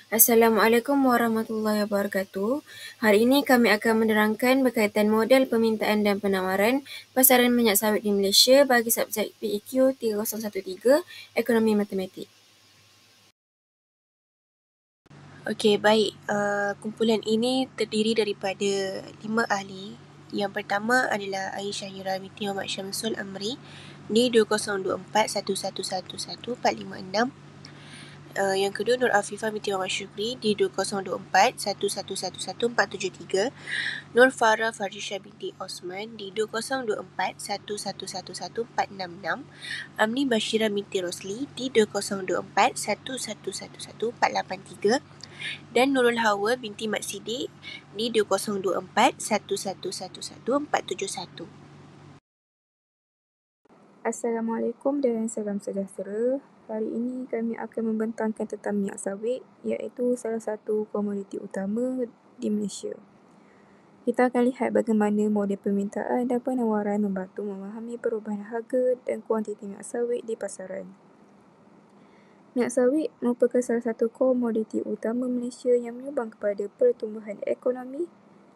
Assalamualaikum warahmatullahi wabarakatuh. Hari ini kami akan menerangkan berkaitan model permintaan dan penawaran pasaran minyak sawit di Malaysia bagi subjek PEQ 3013 Ekonomi Matematik. Okey, baik. Kumpulan ini terdiri daripada 5 ahli. Yang pertama adalah Aisyah Hira binti Muhammad Syamsul Amri di 202411114566. Yang kedua Nur Afifah binti Muhammad Syukri di 2024111473. Nur Farah Farisha binti Osman di 2024111466. Amni Bashira binti Rosli di 2024111483. Dan Nurul Hawa binti Mat Sidik di 2024111471. Assalamualaikum dan salam sejahtera. Hari ini kami akan membentangkan tentang minyak sawit, iaitu salah satu komoditi utama di Malaysia. Kita akan lihat bagaimana model permintaan dan penawaran membantu memahami perubahan harga dan kuantiti minyak sawit di pasaran. Minyak sawit merupakan salah satu komoditi utama Malaysia yang menyumbang kepada pertumbuhan ekonomi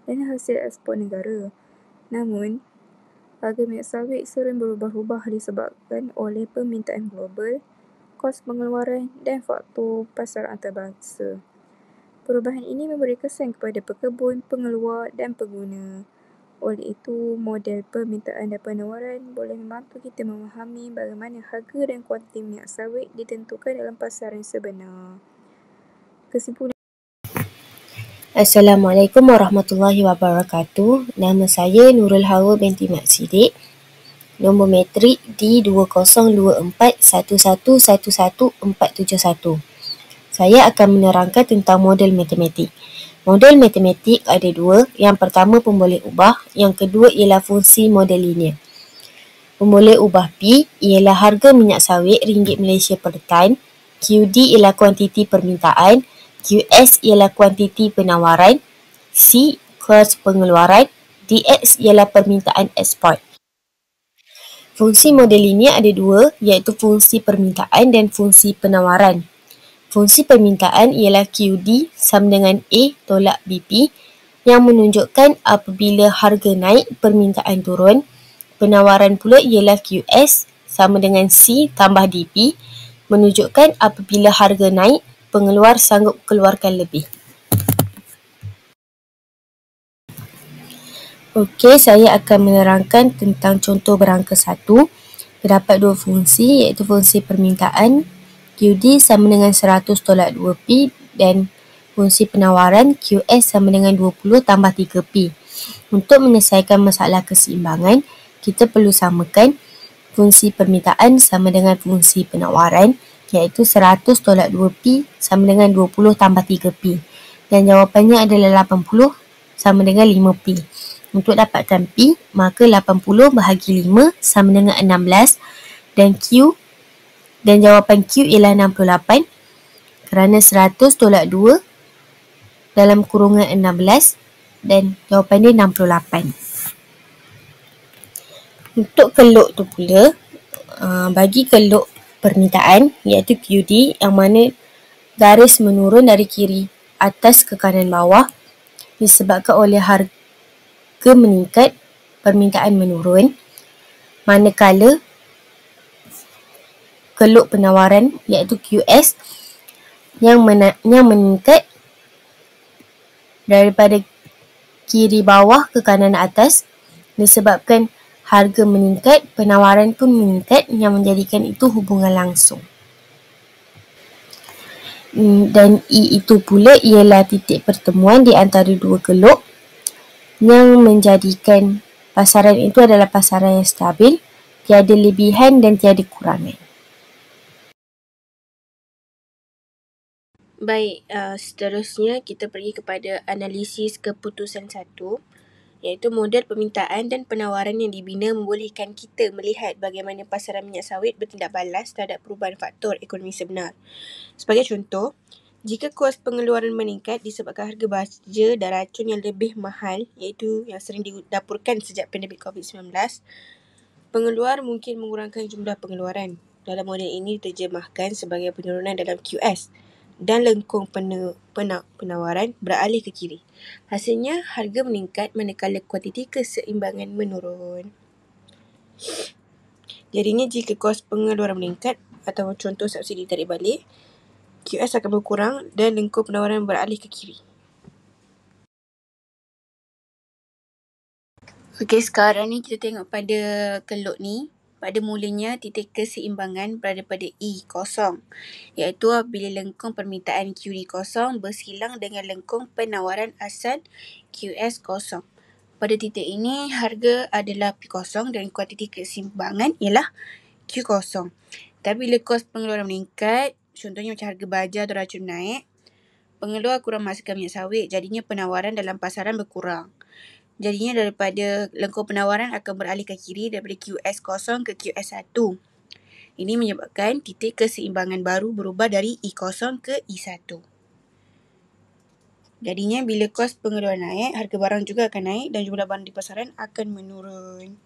dan hasil ekspor negara. Namun, harga minyak sawit sering berubah-ubah disebabkan oleh permintaan global, kos pengeluaran dan faktor pasar antarabangsa. Perubahan ini memberi kesan kepada pekebun, pengeluar dan pengguna. Oleh itu, model permintaan dan penawaran boleh membantu kita memahami bagaimana harga dan kuantiti minyak sawit ditentukan dalam pasaran sebenar. Kesimpulan. Assalamualaikum warahmatullahi wabarakatuh. Nama saya Nurul Hawa binti Mat Sidik. Nombor metrik D202411111471. Saya akan menerangkan tentang model matematik. Model matematik ada dua. Yang pertama pemboleh ubah, yang kedua ialah fungsi model linear. Pemboleh ubah P ialah harga minyak sawit ringgit Malaysia per tan, QD ialah kuantiti permintaan, QS ialah kuantiti penawaran, C kos pengeluaran, DX ialah permintaan ekspor. Fungsi model linear ada dua, iaitu fungsi permintaan dan fungsi penawaran. Fungsi permintaan ialah QD sama dengan A tolak BP yang menunjukkan apabila harga naik, permintaan turun. Penawaran pula ialah QS sama dengan C tambah DP menunjukkan apabila harga naik, pengeluar sanggup keluarkan lebih. Okey, saya akan menerangkan tentang contoh berangka 1. Terdapat dua fungsi, iaitu fungsi permintaan QD sama dengan 100 tolak 2P dan fungsi penawaran QS sama dengan 20 tambah 3P. Untuk menyelesaikan masalah keseimbangan, kita perlu samakan fungsi permintaan sama dengan fungsi penawaran, iaitu 100 tolak 2P sama dengan 20 tambah 3P. Dan jawapannya adalah 80 sama dengan 5P. Untuk dapatkan P, maka 80 bahagi 5 sama dengan 16 dan jawapan Q ialah 68 kerana 100 tolak 2 dalam kurungan 16 dan jawapan dia 68. Untuk keluk tu pula, bagi keluk permintaan iaitu QD yang mana garis menurun dari kiri atas ke kanan bawah disebabkan oleh harga meningkat, permintaan menurun, manakala keluk penawaran iaitu QS yang meningkat daripada kiri bawah ke kanan atas disebabkan harga meningkat, penawaran pun meningkat yang menjadikan itu hubungan langsung. Dan E itu pula ialah titik pertemuan di antara dua keluk yang menjadikan pasaran itu adalah pasaran yang stabil, tiada lebihan dan tiada kurangan. Baik, seterusnya kita pergi kepada analisis keputusan 1, iaitu model permintaan dan penawaran yang dibina membolehkan kita melihat bagaimana pasaran minyak sawit bertindak balas terhadap perubahan faktor ekonomi sebenar. Sebagai contoh, jika kos pengeluaran meningkat disebabkan harga baja dan racun yang lebih mahal, iaitu yang sering didapurkan sejak pandemik COVID-19, pengeluar mungkin mengurangkan jumlah pengeluaran. Dalam model ini diterjemahkan sebagai penurunan dalam QS. dan lengkung penawaran beralih ke kiri. Hasilnya, harga meningkat manakala kuantiti keseimbangan menurun. Jadinya jika kos pengeluaran meningkat atau contoh subsidi tarik balik, QS akan berkurang dan lengkung penawaran beralih ke kiri. Okey, sekarang ni kita tengok pada keluk ni. Pada mulanya, titik keseimbangan berada pada E kosong, iaitu apabila lengkung permintaan QD kosong bersilang dengan lengkung penawaran asal QS kosong. Pada titik ini, harga adalah P kosong dan kuantiti keseimbangan ialah Q kosong. Tapi bila kos pengeluaran meningkat, contohnya macam harga baja atau racun naik, pengeluar kurang menghasilkan minyak sawit, jadinya penawaran dalam pasaran berkurang. Jadinya daripada lengkung penawaran akan beralih ke kiri daripada QS0 ke QS1. Ini menyebabkan titik keseimbangan baru berubah dari E0 ke E1. Jadinya bila kos pengeluaran naik, harga barang juga akan naik dan jumlah barang di pasaran akan menurun.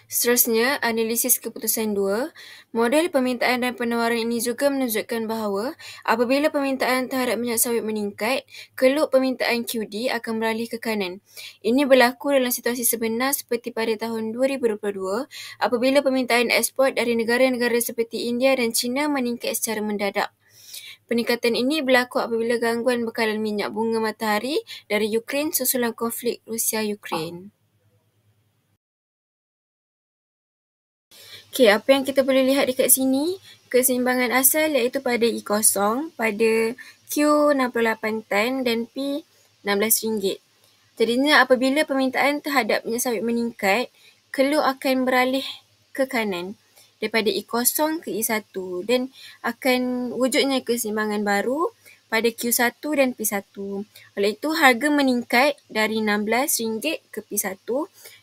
Seterusnya, analisis keputusan 2. Model permintaan dan penawaran ini juga menunjukkan bahawa apabila permintaan terhadap minyak sawit meningkat, keluk permintaan QD akan beralih ke kanan. Ini berlaku dalam situasi sebenar seperti pada tahun 2022 apabila permintaan ekspor dari negara-negara seperti India dan China meningkat secara mendadak. Peningkatan ini berlaku apabila gangguan bekalan minyak bunga matahari dari Ukraine susulan konflik Rusia-Ukraine. Okey, apa yang kita boleh lihat dekat sini, keseimbangan asal iaitu pada E0, pada Q68 tan dan P RM16. Jadinya apabila permintaan terhadap minyak sawit meningkat, keluk akan beralih ke kanan daripada E0 ke E1 dan akan wujudnya keseimbangan baru pada Q1 dan P1. Oleh itu, harga meningkat dari RM16 ke P1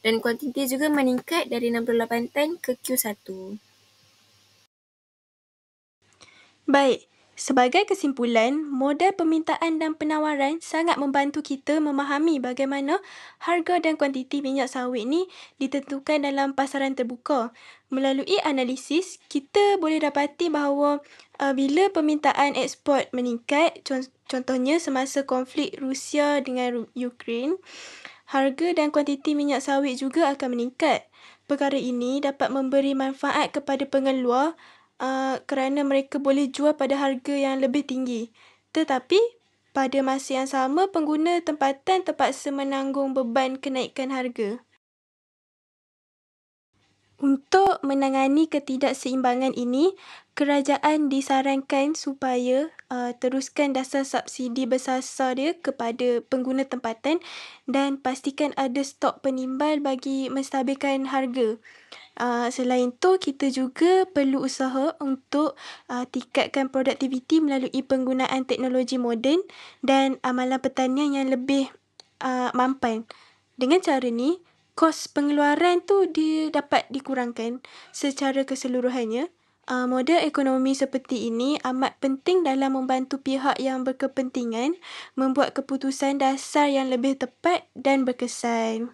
dan kuantiti juga meningkat dari 68 tan ke Q1. Baik, sebagai kesimpulan, model permintaan dan penawaran sangat membantu kita memahami bagaimana harga dan kuantiti minyak sawit ni ditentukan dalam pasaran terbuka. Melalui analisis, kita boleh dapati bahawa bila permintaan ekspor meningkat, contohnya semasa konflik Rusia dengan Ukraine, harga dan kuantiti minyak sawit juga akan meningkat. Perkara ini dapat memberi manfaat kepada pengeluar kerana mereka boleh jual pada harga yang lebih tinggi. Tetapi, pada masa yang sama, pengguna tempatan terpaksa menanggung beban kenaikan harga. Untuk menangani ketidakseimbangan ini, kerajaan disarankan supaya teruskan dasar subsidi bersasar dia kepada pengguna tempatan dan pastikan ada stok penimbal bagi menstabilkan harga. Selain itu, kita juga perlu usaha untuk tingkatkan produktiviti melalui penggunaan teknologi moden dan amalan pertanian yang lebih mampan. Dengan cara ni, kos pengeluaran tu dia dapat dikurangkan secara keseluruhannya. Model ekonomi seperti ini amat penting dalam membantu pihak yang berkepentingan membuat keputusan dasar yang lebih tepat dan berkesan.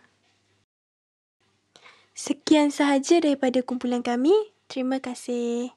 Sekian sahaja daripada kumpulan kami. Terima kasih.